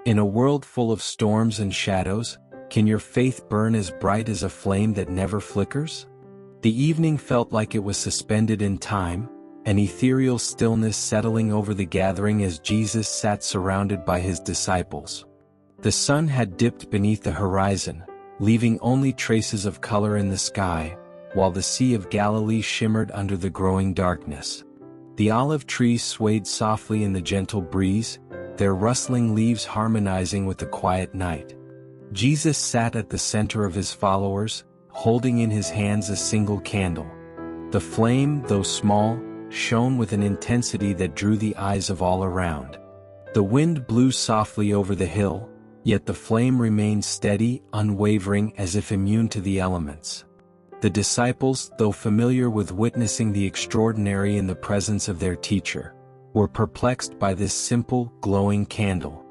In a world full of storms and shadows, can your faith burn as bright as a flame that never flickers? The evening felt like it was suspended in time, an ethereal stillness settling over the gathering as Jesus sat surrounded by his disciples. The sun had dipped beneath the horizon, leaving only traces of color in the sky, while the Sea of Galilee shimmered under the growing darkness. The olive trees swayed softly in the gentle breeze, their rustling leaves harmonizing with the quiet night. Jesus sat at the center of his followers, holding in his hands a single candle. The flame, though small, shone with an intensity that drew the eyes of all around. The wind blew softly over the hill, yet the flame remained steady, unwavering, as if immune to the elements. The disciples, though familiar with witnessing the extraordinary in the presence of their teacher, were perplexed by this simple, glowing candle.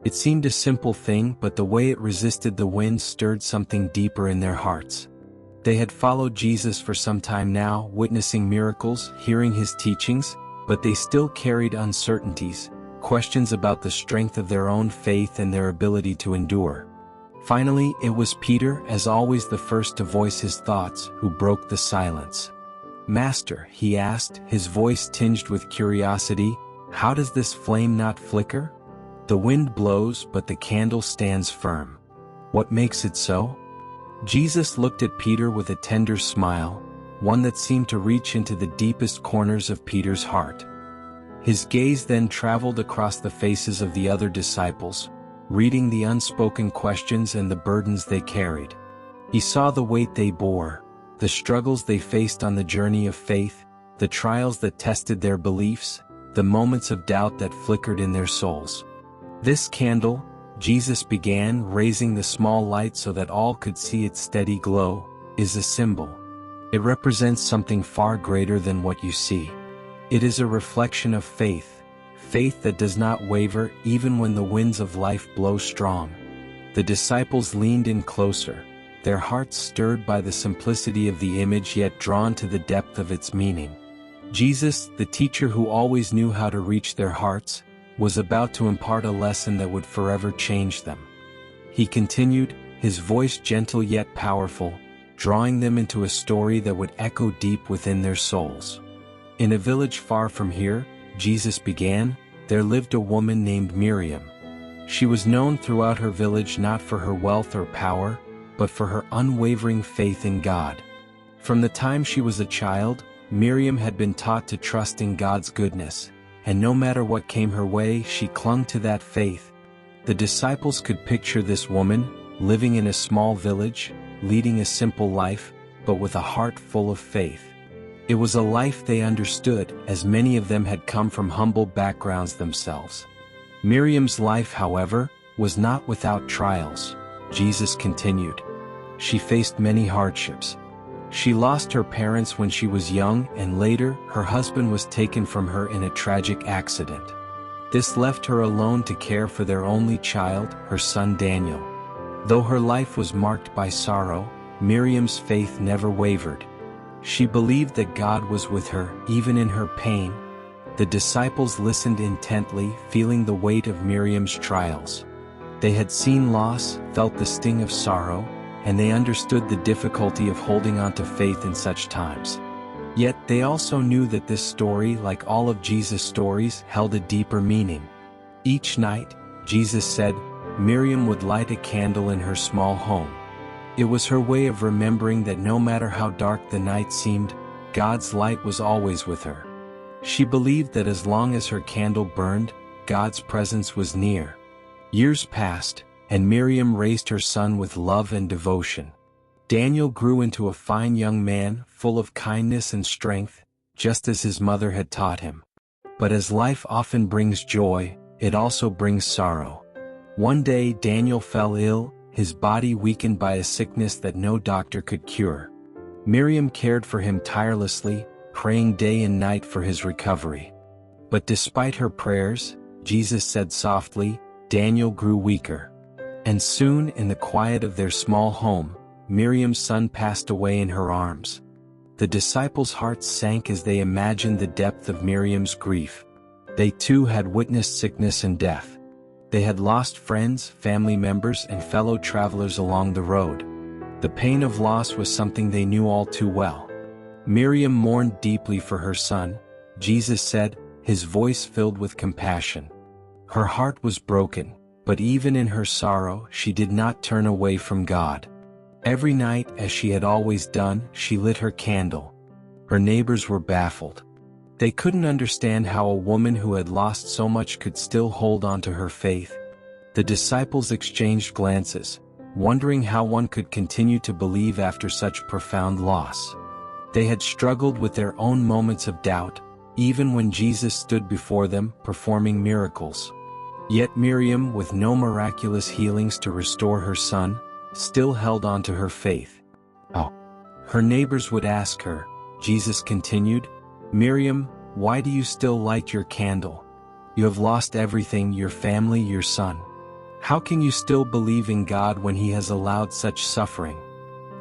It seemed a simple thing, but the way it resisted the wind stirred something deeper in their hearts. They had followed Jesus for some time now, witnessing miracles, hearing his teachings, but they still carried uncertainties, questions about the strength of their own faith and their ability to endure. Finally, it was Peter, as always the first to voice his thoughts, who broke the silence. "Master," he asked, his voice tinged with curiosity, "how does this flame not flicker? The wind blows, but the candle stands firm. What makes it so?" Jesus looked at Peter with a tender smile, one that seemed to reach into the deepest corners of Peter's heart. His gaze then traveled across the faces of the other disciples, reading the unspoken questions and the burdens they carried. He saw the weight they bore, the struggles they faced on the journey of faith, the trials that tested their beliefs, the moments of doubt that flickered in their souls. "This candle," Jesus began, raising the small light so that all could see its steady glow, "is a symbol. It represents something far greater than what you see. It is a reflection of faith, faith that does not waver even when the winds of life blow strong." The disciples leaned in closer, their hearts stirred by the simplicity of the image yet drawn to the depth of its meaning. Jesus, the teacher who always knew how to reach their hearts, was about to impart a lesson that would forever change them. He continued, his voice gentle yet powerful, drawing them into a story that would echo deep within their souls. "In a village far from here," Jesus began, "there lived a woman named Miriam. She was known throughout her village not for her wealth or power, but for her unwavering faith in God. From the time she was a child, Miriam had been taught to trust in God's goodness, and no matter what came her way, she clung to that faith." The disciples could picture this woman, living in a small village, leading a simple life, but with a heart full of faith. It was a life they understood, as many of them had come from humble backgrounds themselves. Miriam's life, however, was not without trials. Jesus continued. She faced many hardships. She lost her parents when she was young, and later, her husband was taken from her in a tragic accident. This left her alone to care for their only child, her son Daniel. Though her life was marked by sorrow, Miriam's faith never wavered. She believed that God was with her, even in her pain. The disciples listened intently, feeling the weight of Miriam's trials. They had seen loss, felt the sting of sorrow, and they understood the difficulty of holding on to faith in such times. Yet they also knew that this story, like all of Jesus' stories, held a deeper meaning. Each night, Jesus said, Miriam would light a candle in her small home. It was her way of remembering that no matter how dark the night seemed, God's light was always with her. She believed that as long as her candle burned, God's presence was near. Years passed, and Miriam raised her son with love and devotion. Daniel grew into a fine young man, full of kindness and strength, just as his mother had taught him. But as life often brings joy, it also brings sorrow. One day Daniel fell ill, his body weakened by a sickness that no doctor could cure. Miriam cared for him tirelessly, praying day and night for his recovery. But despite her prayers, Jesus said softly, Daniel grew weaker. And soon, in the quiet of their small home, Miriam's son passed away in her arms. The disciples' hearts sank as they imagined the depth of Miriam's grief. They too had witnessed sickness and death. They had lost friends, family members, and fellow travelers along the road. The pain of loss was something they knew all too well. Miriam mourned deeply for her son, Jesus said, his voice filled with compassion. Her heart was broken, but even in her sorrow she did not turn away from God. Every night, as she had always done, she lit her candle. Her neighbors were baffled. They couldn't understand how a woman who had lost so much could still hold on to her faith. The disciples exchanged glances, wondering how one could continue to believe after such profound loss. They had struggled with their own moments of doubt, even when Jesus stood before them, performing miracles. Yet Miriam, with no miraculous healings to restore her son, still held on to her faith. Oh. Her neighbors would ask her, Jesus continued, Miriam, why do you still light your candle? You have lost everything, your family, your son. How can you still believe in God when He has allowed such suffering?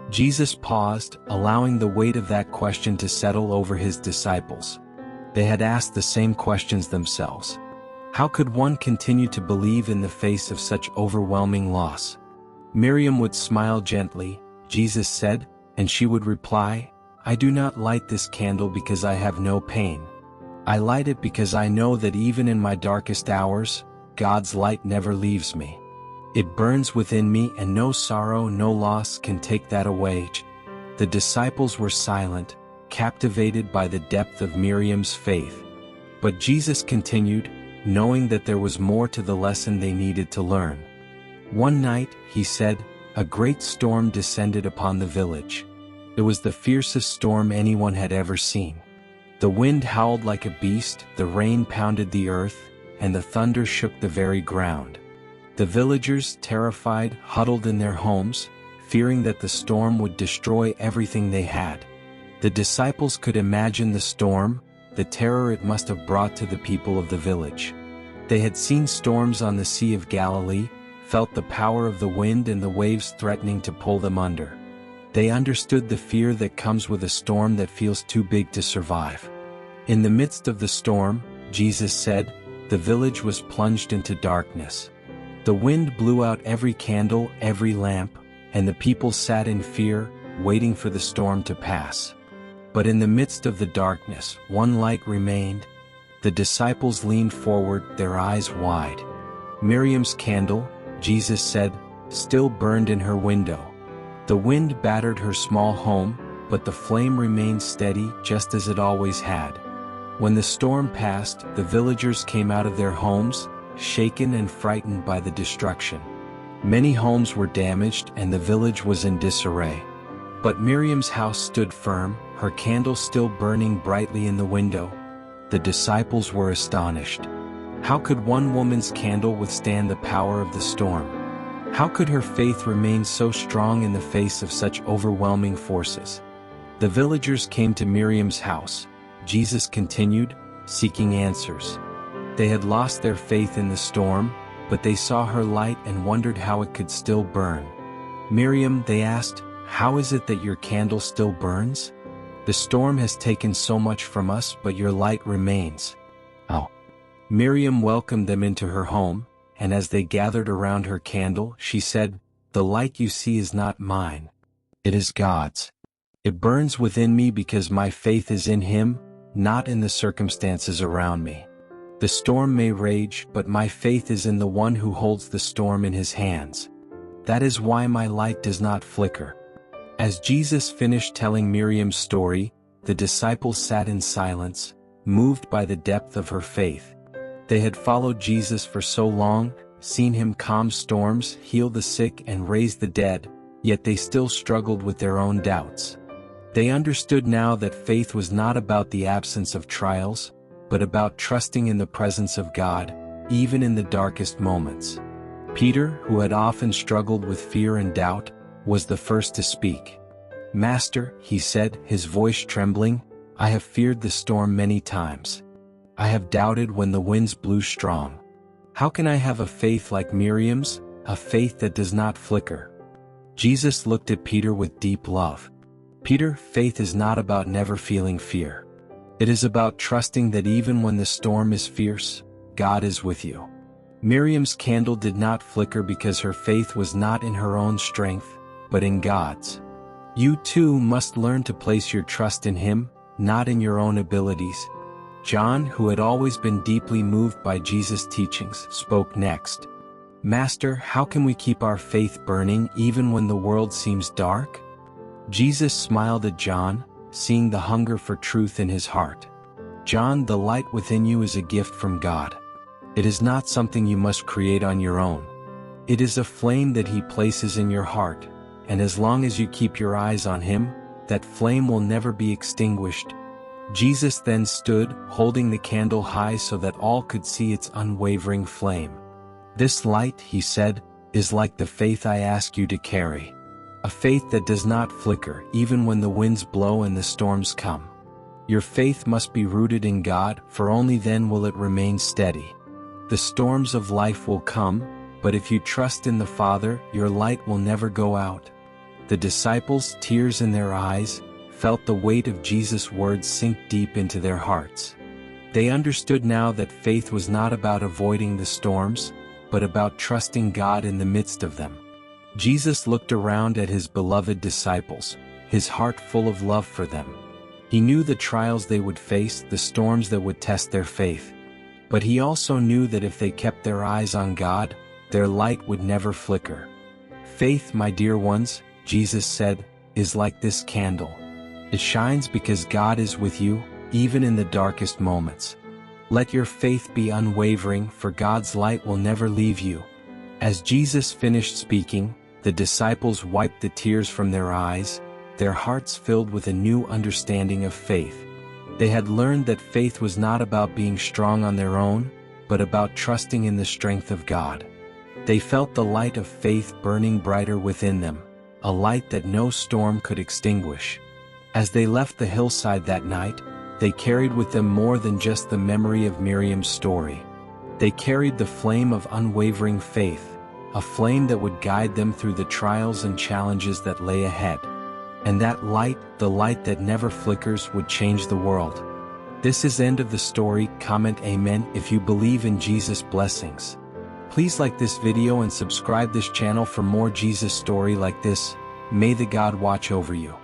Jesus paused, allowing the weight of that question to settle over His disciples. They had asked the same questions themselves. How could one continue to believe in the face of such overwhelming loss? Miriam would smile gently, Jesus said, and she would reply, I do not light this candle because I have no pain. I light it because I know that even in my darkest hours, God's light never leaves me. It burns within me and no sorrow, no loss can take that away. The disciples were silent, captivated by the depth of Miriam's faith. But Jesus continued, knowing that there was more to the lesson they needed to learn. One night, He said, a great storm descended upon the village. It was the fiercest storm anyone had ever seen. The wind howled like a beast, the rain pounded the earth, and the thunder shook the very ground. The villagers, terrified, huddled in their homes, fearing that the storm would destroy everything they had. The disciples could imagine the storm, the terror it must have brought to the people of the village. They had seen storms on the Sea of Galilee, felt the power of the wind and the waves threatening to pull them under. They understood the fear that comes with a storm that feels too big to survive. In the midst of the storm, Jesus said, the village was plunged into darkness. The wind blew out every candle, every lamp, and the people sat in fear, waiting for the storm to pass. But in the midst of the darkness, one light remained. The disciples leaned forward, their eyes wide. Miriam's candle, Jesus said, still burned in her window. The wind battered her small home, but the flame remained steady, just as it always had. When the storm passed, the villagers came out of their homes, shaken and frightened by the destruction. Many homes were damaged and the village was in disarray. But Miriam's house stood firm, her candle still burning brightly in the window. The disciples were astonished. How could one woman's candle withstand the power of the storm? How could her faith remain so strong in the face of such overwhelming forces? The villagers came to Miriam's house. Jesus continued, seeking answers. They had lost their faith in the storm, but they saw her light and wondered how it could still burn. Miriam, they asked, how is it that your candle still burns? The storm has taken so much from us, but your light remains. Oh. Miriam welcomed them into her home, and as they gathered around her candle, she said, the light you see is not mine. It is God's. It burns within me because my faith is in Him, not in the circumstances around me. The storm may rage, but my faith is in the one who holds the storm in His hands. That is why my light does not flicker. As Jesus finished telling Miriam's story, the disciples sat in silence, moved by the depth of her faith. They had followed Jesus for so long, seen Him calm storms, heal the sick and raise the dead, yet they still struggled with their own doubts. They understood now that faith was not about the absence of trials, but about trusting in the presence of God, even in the darkest moments. Peter, who had often struggled with fear and doubt, was the first to speak. Master, he said, his voice trembling, I have feared the storm many times. I have doubted when the winds blew strong. How can I have a faith like Miriam's, a faith that does not flicker? Jesus looked at Peter with deep love. Peter, faith is not about never feeling fear. It is about trusting that even when the storm is fierce, God is with you. Miriam's candle did not flicker because her faith was not in her own strength, but in God's. You too must learn to place your trust in Him, not in your own abilities. John, who had always been deeply moved by Jesus' teachings, spoke next. Master, how can we keep our faith burning even when the world seems dark? Jesus smiled at John, seeing the hunger for truth in his heart. John, the light within you is a gift from God. It is not something you must create on your own. It is a flame that He places in your heart, and as long as you keep your eyes on Him, that flame will never be extinguished. Jesus then stood, holding the candle high so that all could see its unwavering flame. This light, He said, is like the faith I ask you to carry. A faith that does not flicker even when the winds blow and the storms come. Your faith must be rooted in God, for only then will it remain steady. The storms of life will come, but if you trust in the Father, your light will never go out. The disciples, tears in their eyes, felt the weight of Jesus' words sink deep into their hearts. They understood now that faith was not about avoiding the storms, but about trusting God in the midst of them. Jesus looked around at His beloved disciples, His heart full of love for them. He knew the trials they would face, the storms that would test their faith. But He also knew that if they kept their eyes on God, their light would never flicker. Faith, my dear ones, Jesus said, is like this candle. It shines because God is with you, even in the darkest moments. Let your faith be unwavering, for God's light will never leave you. As Jesus finished speaking, the disciples wiped the tears from their eyes, their hearts filled with a new understanding of faith. They had learned that faith was not about being strong on their own, but about trusting in the strength of God. They felt the light of faith burning brighter within them, a light that no storm could extinguish. As they left the hillside that night, they carried with them more than just the memory of Miriam's story. They carried the flame of unwavering faith, a flame that would guide them through the trials and challenges that lay ahead. And that light, the light that never flickers, would change the world. This is end of the story. Comment Amen if you believe in Jesus' blessings. Please like this video and subscribe this channel for more Jesus story like this. May the God watch over you.